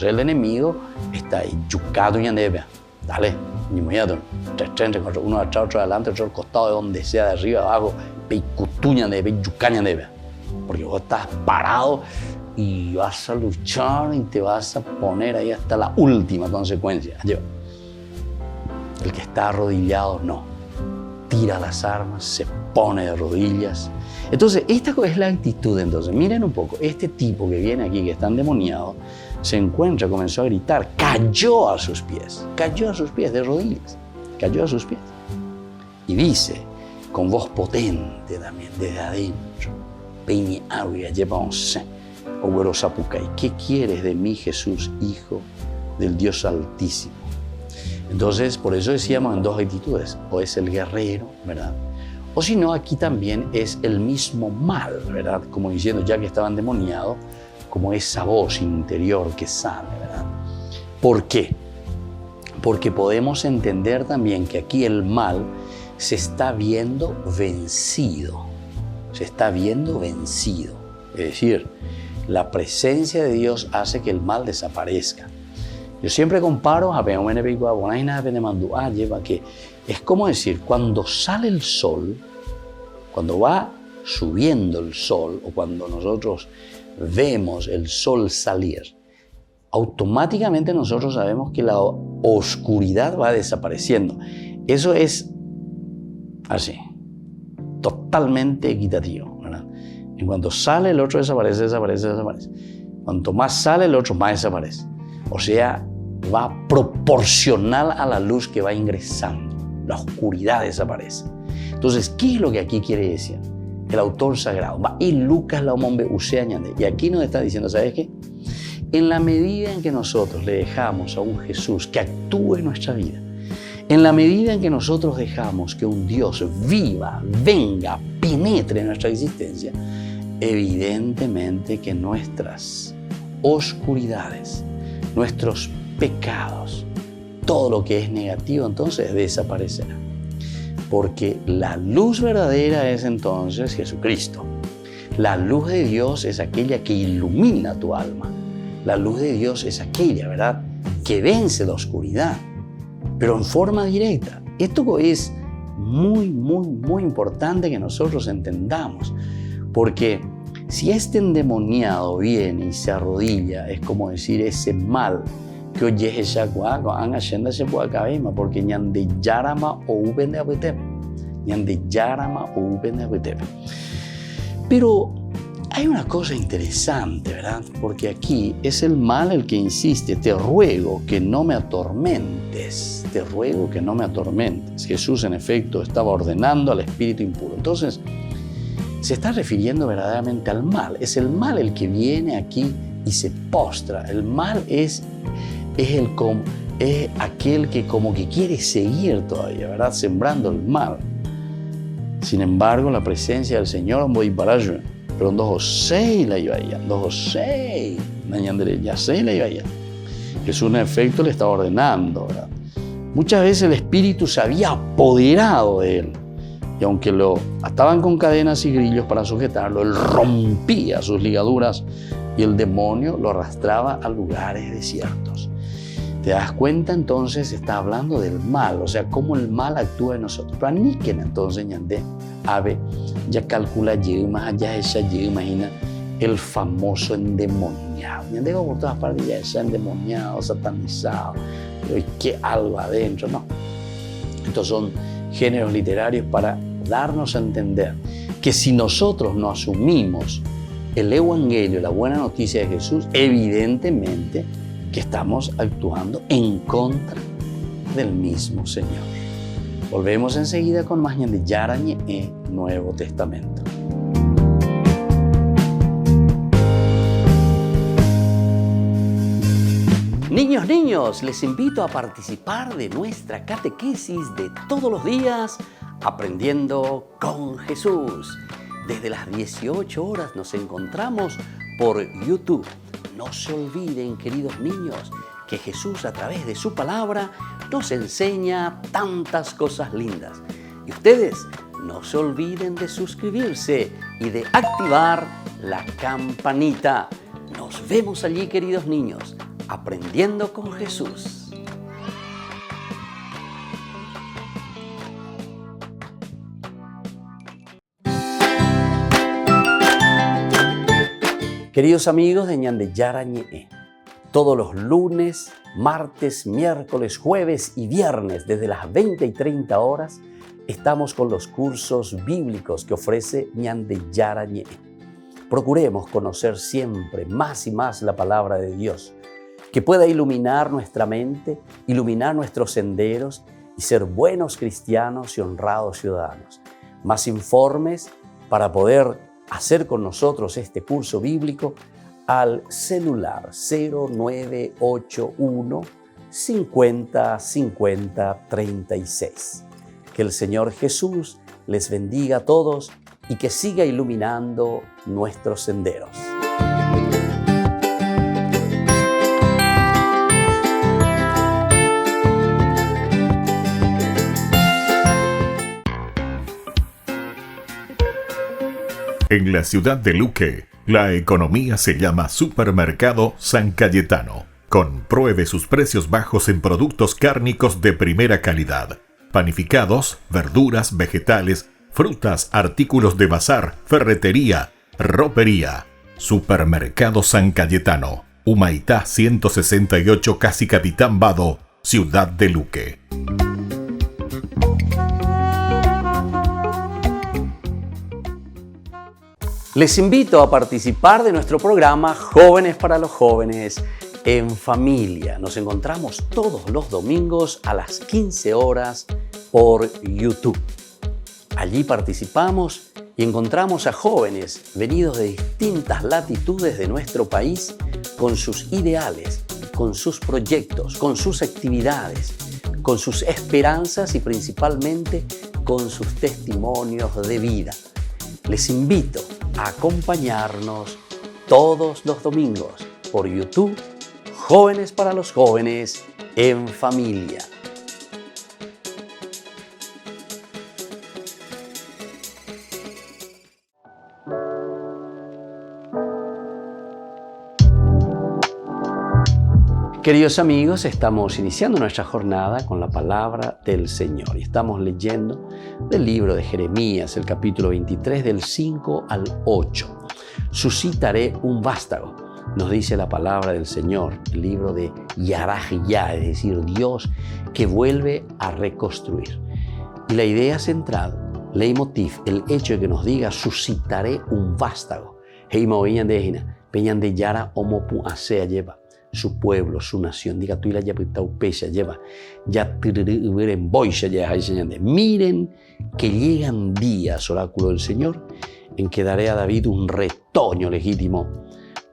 el enemigo está ahí, yucado y andebe, dale, uno atrás, otro adelante, otro al costado, de donde sea, de arriba, abajo, peicutuña andebe, yucaña andebe, porque vos estás parado y vas a luchar y te vas a poner ahí hasta la última consecuencia. El que está arrodillado, no, tira las armas, se pone de rodillas. Entonces, esta es la actitud. Entonces, miren un poco, este tipo que viene aquí, que está endemoniado, se encuentra, comenzó a gritar, cayó a sus pies de rodillas, cayó a sus pies. Y dice, con voz potente también, desde adentro, Peini Aria, lleva un se, Oguero Zapucay, ¿qué quieres de mí, Jesús, Hijo del Dios Altísimo? Entonces, por eso decíamos en dos actitudes, o es el guerrero, ¿verdad? O si no, aquí también es el mismo mal, ¿verdad? Como diciendo, ya que estaba endemoniado, como esa voz interior que sale, ¿verdad? ¿Por qué? Porque podemos entender también que aquí el mal se está viendo vencido. Se está viendo vencido. Es decir, la presencia de Dios hace que el mal desaparezca. Yo siempre comparo que es como decir, cuando sale el sol, cuando va subiendo el sol o cuando nosotros vemos el sol salir, automáticamente nosotros sabemos que la oscuridad va desapareciendo. Eso es así, totalmente equitativo, ¿verdad? En cuanto sale el otro desaparece. Cuanto más sale el otro, más desaparece. O sea, va proporcional a la luz que va ingresando. La oscuridad desaparece. Entonces, ¿qué es lo que aquí quiere decir? El autor sagrado. Y Lucas la hombre useañande. Y aquí nos está diciendo, ¿sabes qué? En la medida en que nosotros le dejamos a un Jesús que actúe en nuestra vida, en la medida en que nosotros dejamos que un Dios viva, venga, penetre en nuestra existencia, evidentemente que nuestras oscuridades, nuestros pecados, todo lo que es negativo entonces desaparecerá. Porque la luz verdadera es entonces Jesucristo. La luz de Dios es aquella que ilumina tu alma. La luz de Dios es aquella, ¿verdad?, que vence la oscuridad, pero en forma directa. Esto es muy importante que nosotros entendamos, porque si este endemoniado viene y se arrodilla, es como decir ese mal que oye esa cuaco, han haciendo se puede cabema, porque ñande yarama o uben de abutepe, ñande yarama o uben de abutepe. Pero hay una cosa interesante, ¿verdad? Porque aquí es el mal el que insiste: te ruego que no me atormentes, te ruego que no me atormentes. Jesús, en efecto, estaba ordenando al espíritu impuro. Entonces, se está refiriendo verdaderamente al mal. Es el mal el que viene aquí y se postra. El mal es aquel que como que quiere seguir todavía, ¿verdad?, sembrando el mal. Sin embargo, la presencia del Señor voy para allá. Pero dos José la iba allá, dos José, ya sé la iba allá. Jesús, en efecto, le estaba ordenando, ¿verdad? Muchas veces el espíritu se había apoderado de él. Y aunque lo ataban con cadenas y grillos para sujetarlo, él rompía sus ligaduras y el demonio lo arrastraba a lugares desiertos. ¿Te das cuenta? Entonces está hablando del mal, o sea, cómo el mal actúa en nosotros. Pero aniquen entonces, ñandé, ave, ya calcula más allá esa imagina el famoso endemoniado. Ñandé por todas partes ya ese endemoniado, satanizado, pero ¿qué algo adentro? No. Estos son géneros literarios para darnos a entender que si nosotros no asumimos el evangelio, la buena noticia de Jesús, evidentemente que estamos actuando en contra del mismo Señor. Volvemos enseguida con más de Yarañe e Nuevo Testamento. Niños, les invito a participar de nuestra catequesis de todos los días, Aprendiendo con Jesús. Desde las 18 horas nos encontramos por YouTube. No se olviden, queridos niños, que Jesús a través de su palabra nos enseña tantas cosas lindas. Y ustedes no se olviden de suscribirse y de activar la campanita. Nos vemos allí, queridos niños, aprendiendo con Jesús. Queridos amigos de Ñande Yarañe, todos los lunes, martes, miércoles, jueves y viernes desde las 20 y 30 horas estamos con los cursos bíblicos que ofrece Ñande Yarañe. Procuremos conocer siempre más y más la palabra de Dios, que pueda iluminar nuestra mente, iluminar nuestros senderos y ser buenos cristianos y honrados ciudadanos. Más informes para poder hacer con nosotros este curso bíblico al celular 0981 50 50 36. Que el Señor Jesús les bendiga a todos y que siga iluminando nuestros senderos. En la ciudad de Luque, la economía se llama Supermercado San Cayetano. Compruebe sus precios bajos en productos cárnicos de primera calidad. Panificados, verduras, vegetales, frutas, artículos de bazar, ferretería, ropería. Supermercado San Cayetano. Humaitá 168, Casi Capitán Vado, ciudad de Luque. Les invito a participar de nuestro programa Jóvenes para los Jóvenes en Familia. Nos encontramos todos los domingos a las 15 horas por YouTube. Allí participamos y encontramos a jóvenes venidos de distintas latitudes de nuestro país con sus ideales, con sus proyectos, con sus actividades, con sus esperanzas y principalmente con sus testimonios de vida. Les invito a acompañarnos todos los domingos por YouTube, Jóvenes para los Jóvenes en Familia. Queridos amigos, estamos iniciando nuestra jornada con la palabra del Señor y estamos leyendo del libro de Jeremías, el capítulo 23, del 5 al 8. Suscitaré un vástago, nos dice la palabra del Señor, el libro de Yarajiyá, es decir, Dios que vuelve a reconstruir. Y la idea central, leitmotiv, el hecho de que nos diga suscitaré un vástago. Heimo peñan de Yara omopu asea lleva. Su pueblo, su nación. Diga tú y la yapitaupeya lleva. Ya en boisha ya. Miren que llegan días, oráculo del Señor, en que daré a David un retoño legítimo.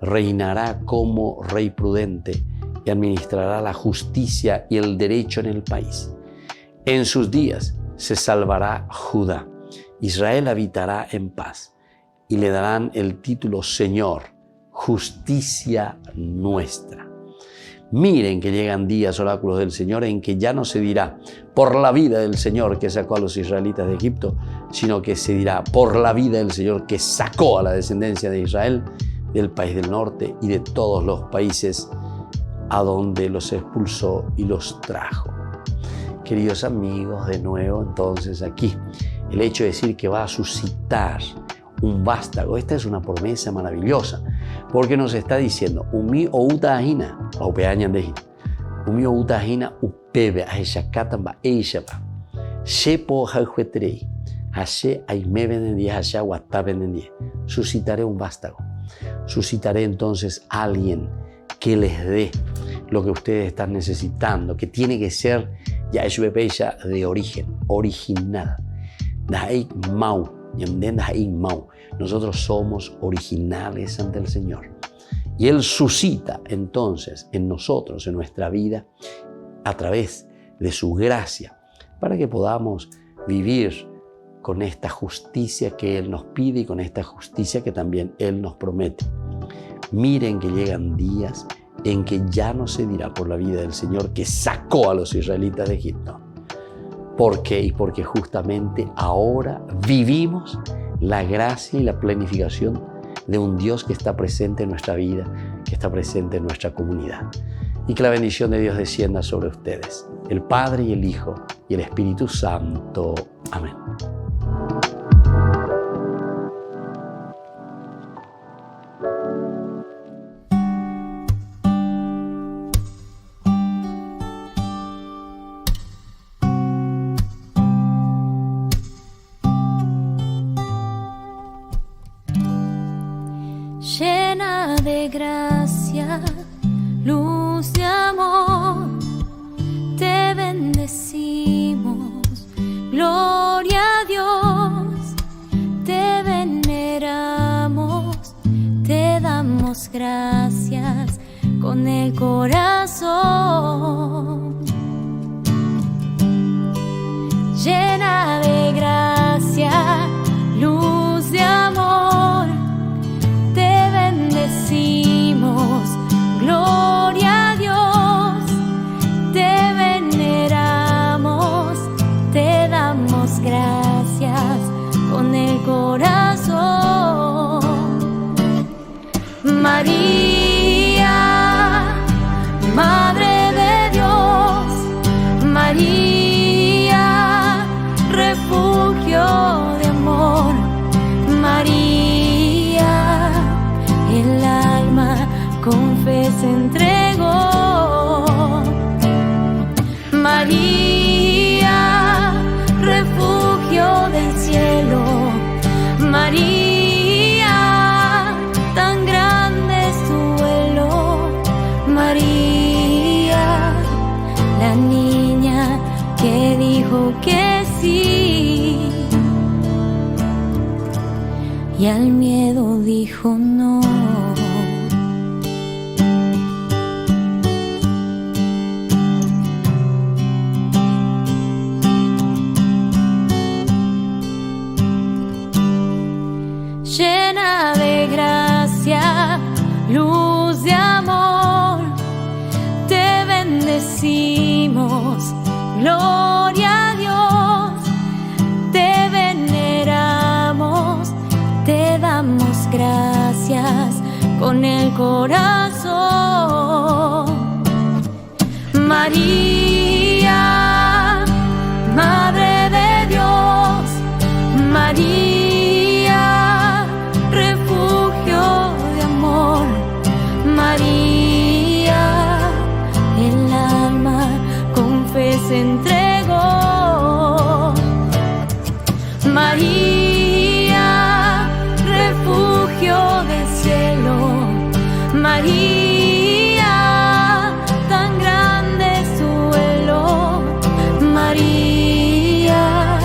Reinará como rey prudente y administrará la justicia y el derecho en el país. En sus días se salvará Judá. Israel habitará en paz y le darán el título Señor, justicia nuestra. Miren que llegan días, oráculos del Señor, en que ya no se dirá por la vida del Señor que sacó a los israelitas de Egipto, sino que se dirá por la vida del Señor que sacó a la descendencia de Israel del país del norte y de todos los países a donde los expulsó y los trajo. Queridos amigos, de nuevo entonces aquí el hecho de decir que va a suscitar un vástago, esta es una promesa maravillosa, porque nos está diciendo, umi outa ajina, opeañan de umi outa ajina upebe aishakatamba eishaba, shepo hajhuetrei, hashe aime vendendie, hashe aguatá vendendie. Suscitaré un vástago, suscitaré entonces a alguien que les dé lo que ustedes están necesitando, que tiene que ser ya es de origen, original. Daei mau. Nosotros somos originales ante el Señor. Y Él suscita entonces en nosotros, en nuestra vida, a través de su gracia, para que podamos vivir con esta justicia que Él nos pide y con esta justicia que también Él nos promete. Miren que llegan días en que ya no se dirá por la vida del Señor que sacó a los israelitas de Egipto. ¿Por qué? Y porque justamente ahora vivimos la gracia y la planificación de un Dios que está presente en nuestra vida, que está presente en nuestra comunidad. Y que la bendición de Dios descienda sobre ustedes, el Padre y el Hijo y el Espíritu Santo. Amén. Llena de gracia, luz de amor, te bendecimos, gloria a Dios, te veneramos, te damos gracias con el corazón. Llena de gracia, luz de amor, decimos, gloria a Dios, te veneramos, te damos gracias con el corazón. María, Madre de Dios, María, refugio de amor, María, el alma con fe se entregó. María, refugio del cielo. María, tan grande es tu vuelo. María, la niña que dijo que sí y al miedo dijo no. Llena corazón. María, Madre de Dios, María, refugio de amor, María, el alma con fe se entregó. María, refugio del cielo, María, tan grande su vuelo, María,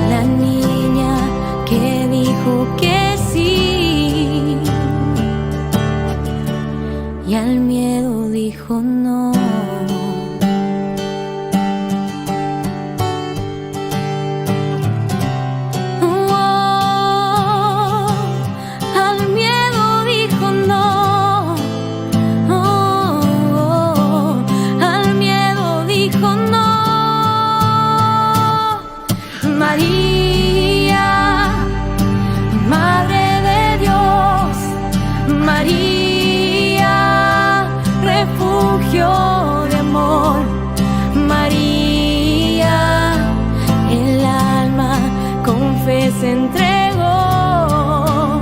la niña que dijo que sí y al miedo dijo no. María, Madre de Dios, María, refugio de amor, María, el alma con fe se entregó.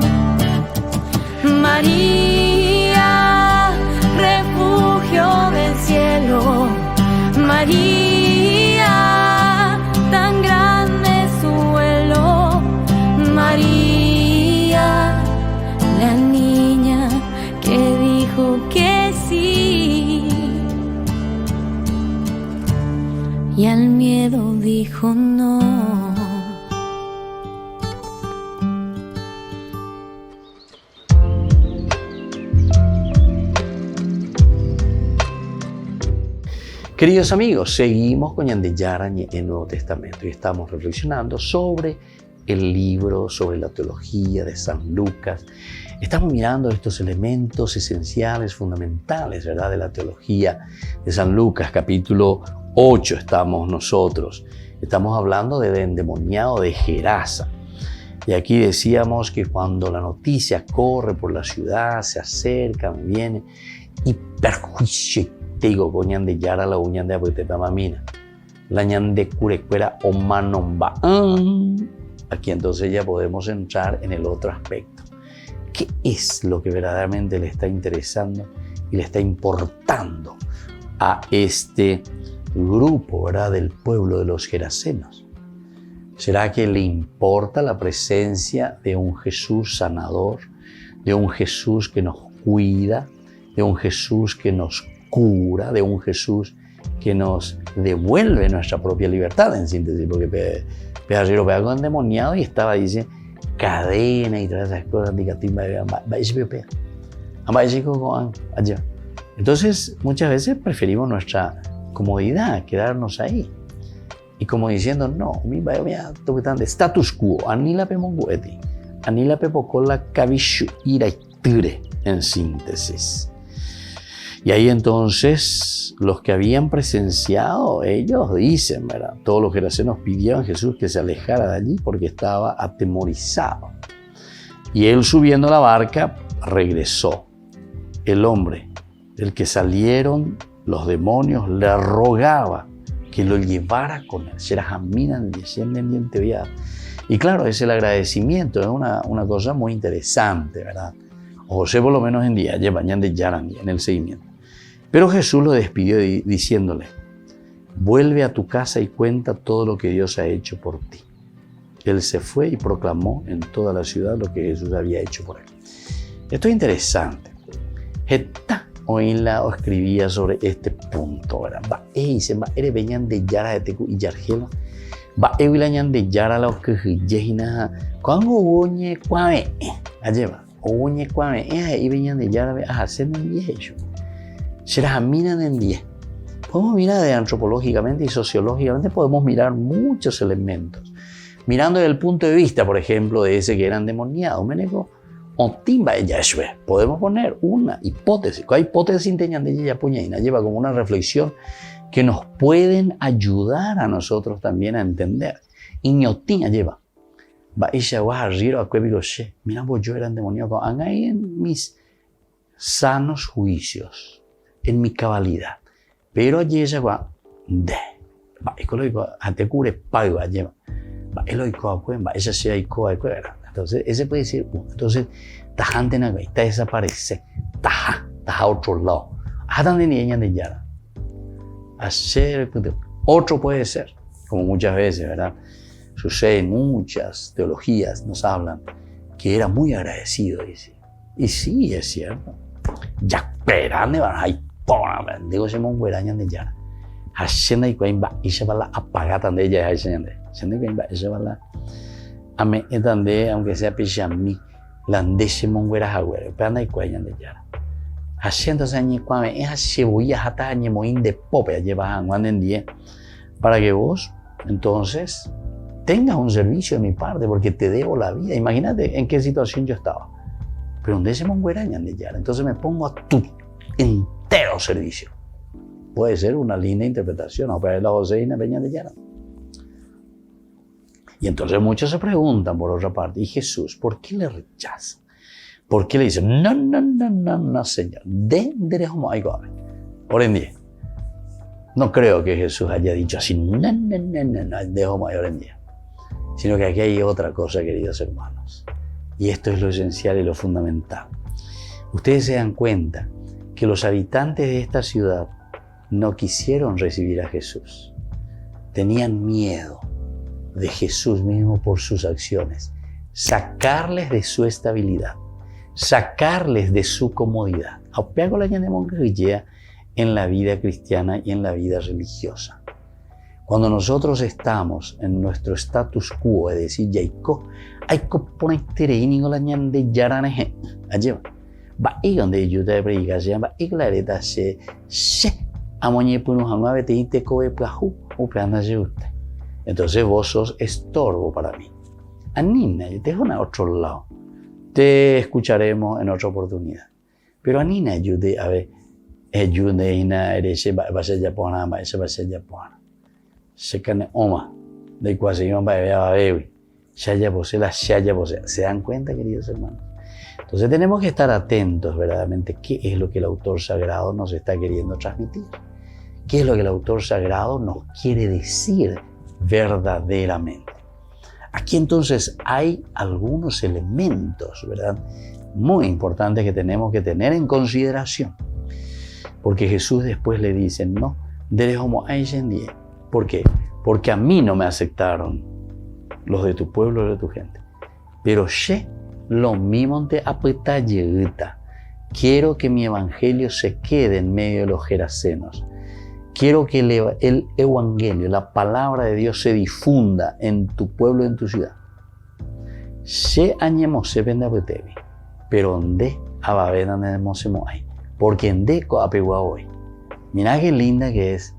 María, refugio del cielo, María, tan grande su vuelo, María, la niña que dijo que sí y al miedo dijo no. Queridos amigos, seguimos con Ñande Yarañe en el Nuevo Testamento y estamos reflexionando sobre el libro, sobre la teología de San Lucas. Estamos mirando estos elementos esenciales, fundamentales, ¿verdad?, de la teología de San Lucas, capítulo 8 estamos nosotros. Estamos hablando del endemoniado de Gerasa. Y aquí decíamos que cuando la noticia corre por la ciudad, se acerca, viene y perjuicia. Te digo, Ñande Yara la uñan de Abuetepa Mamina. La Ñande Curecuera o Manomba. Aquí entonces ya podemos entrar en el otro aspecto. ¿Qué es lo que verdaderamente le está interesando y le está importando a este grupo, ¿verdad?, del pueblo de los gerasenos? ¿Será que le importa la presencia de un Jesús sanador, de un Jesús que nos cuida, de un Jesús que nos cura, de un Jesús que nos devuelve nuestra propia libertad, en síntesis? Porque Pedro pega con endemoniado y estaba, dice, cadena y todas esas cosas. Entonces, muchas veces preferimos nuestra comodidad, quedarnos ahí. Y como diciendo, no, status quo, anila pemongueti, anila pepocola kavishu iraitire, en síntesis. Y ahí entonces los que habían presenciado, ellos dicen, ¿verdad?, todos los gerasenos pidieron a Jesús que se alejara de allí porque estaba atemorizado. Y él, subiendo la barca, regresó. El hombre del que salieron los demonios le rogaba que lo llevara con él. Y claro, es el agradecimiento, es una cosa muy interesante, ¿verdad? José por lo menos en día lleva Ñande Yaran en el seguimiento. Pero Jesús lo despidió diciéndole, vuelve a tu casa y cuenta todo lo que Dios ha hecho por ti. Él se fue y proclamó en toda la ciudad lo que Jesús había hecho por él. Esto es interesante. Geta Oinla escribía sobre este punto, ¿verdad? Eres Ñande Yara de Tecu y Yargelo. Ñande Yara la que Jejina. Cuando oñe cuame, alleva. Oñe cuame, y Ñande Yara a hacer un viejo. Será miran en 10. Podemos mirar antropológicamente y sociológicamente, podemos mirar muchos elementos. Mirando desde el punto de vista, por ejemplo, de ese que era endemoniado, podemos poner una hipótesis. Hay hipótesis lleva como una reflexión que nos pueden ayudar a nosotros también a entender. Iñotina lleva. Mira, yo era endemoniado. Ahí en mis sanos juicios en mi cabalidad. Pero allí ella va, de, va, ante cure pago, lleva, va, ella sea entonces, ese puede decir uno. Entonces, tajante en acá, está desaparece, taja a otro lado. Hasta donde ni ella de yara. Hacer, otro puede ser, como muchas veces, ¿verdad? Sucede en muchas teologías, nos hablan que era muy agradecido, dice. Y sí, es cierto. Ya, perane, hay pona, digo, se me guerañan de yara. Haciendo y cuemba, y se va la apagata de ella, haciendo y cuemba, y se va la. A mí, aunque sea pichami, la andese mongueras agüero, pero anda y cuellan de yara. Haciendo años, cuando esas cebollas hasta años moín de pope, llevas a en 10, para que vos, entonces, tengas un servicio de mi parte, porque te debo la vida. Imagínate en qué situación yo estaba. Pero donde se monguerañan de yara, entonces me pongo a tu entero servicio. Puede ser una linda interpretación, o para la Joseína Peña de Yara. Y entonces muchos se preguntan, por otra parte, ¿y Jesús por qué le rechaza? ¿Por qué le dice, no, Señor? Por en día. No creo que Jesús haya dicho así, no, dejo mayor en día. Sino que aquí hay otra cosa, queridos hermanos. Y esto es lo esencial y lo fundamental. Ustedes se dan cuenta que los habitantes de esta ciudad no quisieron recibir a Jesús. Tenían miedo de Jesús mismo por sus acciones. Sacarles de su estabilidad. Sacarles de su comodidad. En la vida cristiana y en la vida religiosa. Cuando nosotros estamos en nuestro status quo, es decir, hay que poner la ñan de yarane, allí va y donde yo te predicación va y clareta se amoñe punos a vete y te cobe plajú o plana usted. Entonces vos sos estorbo para mí. Anina, yo te dejo a otro lado. Te escucharemos en otra oportunidad. Pero Anina, ayude a ver, ayude ina eres va a ser japona, va a ser japona. Se cane oma, de cuasi iban para beber, shaya posela, shaya posela. ¿Se dan cuenta, queridos hermanos? Entonces tenemos que estar atentos verdaderamente qué es lo que el autor sagrado nos está queriendo transmitir. ¿Qué es lo que el autor sagrado nos quiere decir verdaderamente? Aquí entonces hay algunos elementos, ¿verdad?, muy importantes que tenemos que tener en consideración. Porque Jesús después le dice, no, ¿por qué? Porque a mí no me aceptaron los de tu pueblo y de tu gente. Pero lo mismo te apetalleta. Quiero que mi evangelio se quede en medio de los gerasenos. Quiero que el evangelio, la palabra de Dios se difunda en tu pueblo y en tu ciudad. Pero donde porque en deco apegua hoy. Mira qué linda que es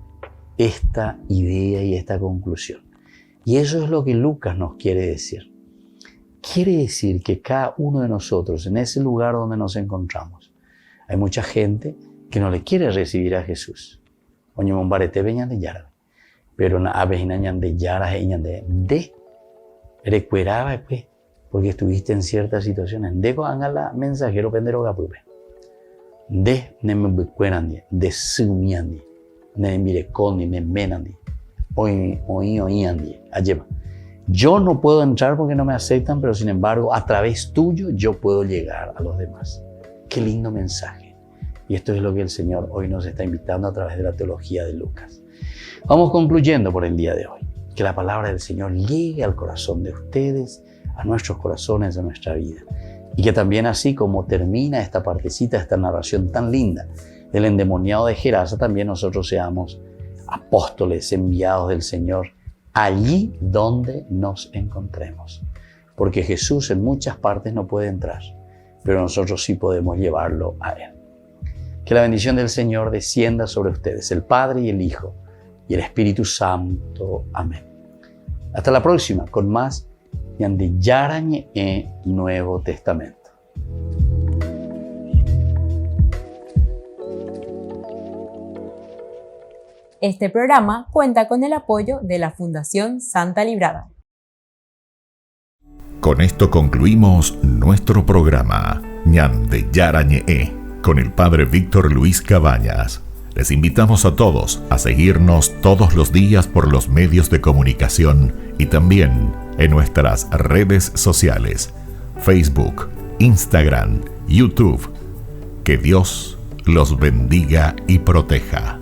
esta idea y esta conclusión. Y eso es lo que Lucas nos quiere decir. Quiere decir que cada uno de nosotros, en ese lugar donde nos encontramos, hay mucha gente que no le quiere recibir a Jesús. Pero a veces de yara de recueraba pues, porque estuviste en ciertas situaciones. Deco la mensajero pendero gapupe. De nembecuerandi, de sumiandi, nembirecondi, nemenandi, oiandi, alleva. Yo no puedo entrar porque no me aceptan, pero sin embargo, a través tuyo yo puedo llegar a los demás. Qué lindo mensaje. Y esto es lo que el Señor hoy nos está invitando a través de la teología de Lucas. Vamos concluyendo por el día de hoy. Que la palabra del Señor llegue al corazón de ustedes, a nuestros corazones, a nuestra vida. Y que también así como termina esta partecita, esta narración tan linda del endemoniado de Gerasa, también nosotros seamos apóstoles enviados del Señor allí donde nos encontremos. Porque Jesús en muchas partes no puede entrar, pero nosotros sí podemos llevarlo a Él. Que la bendición del Señor descienda sobre ustedes, el Padre y el Hijo y el Espíritu Santo. Amén. Hasta la próxima con más de Yarañe en Nuevo Testamento. Este programa cuenta con el apoyo de la Fundación Santa Librada. Con esto concluimos nuestro programa Ñande Yarañe. con el Padre Víctor Luis Cabañas. Les invitamos a todos a seguirnos todos los días por los medios de comunicación y también en nuestras redes sociales, Facebook, Instagram, YouTube. Que Dios los bendiga y proteja.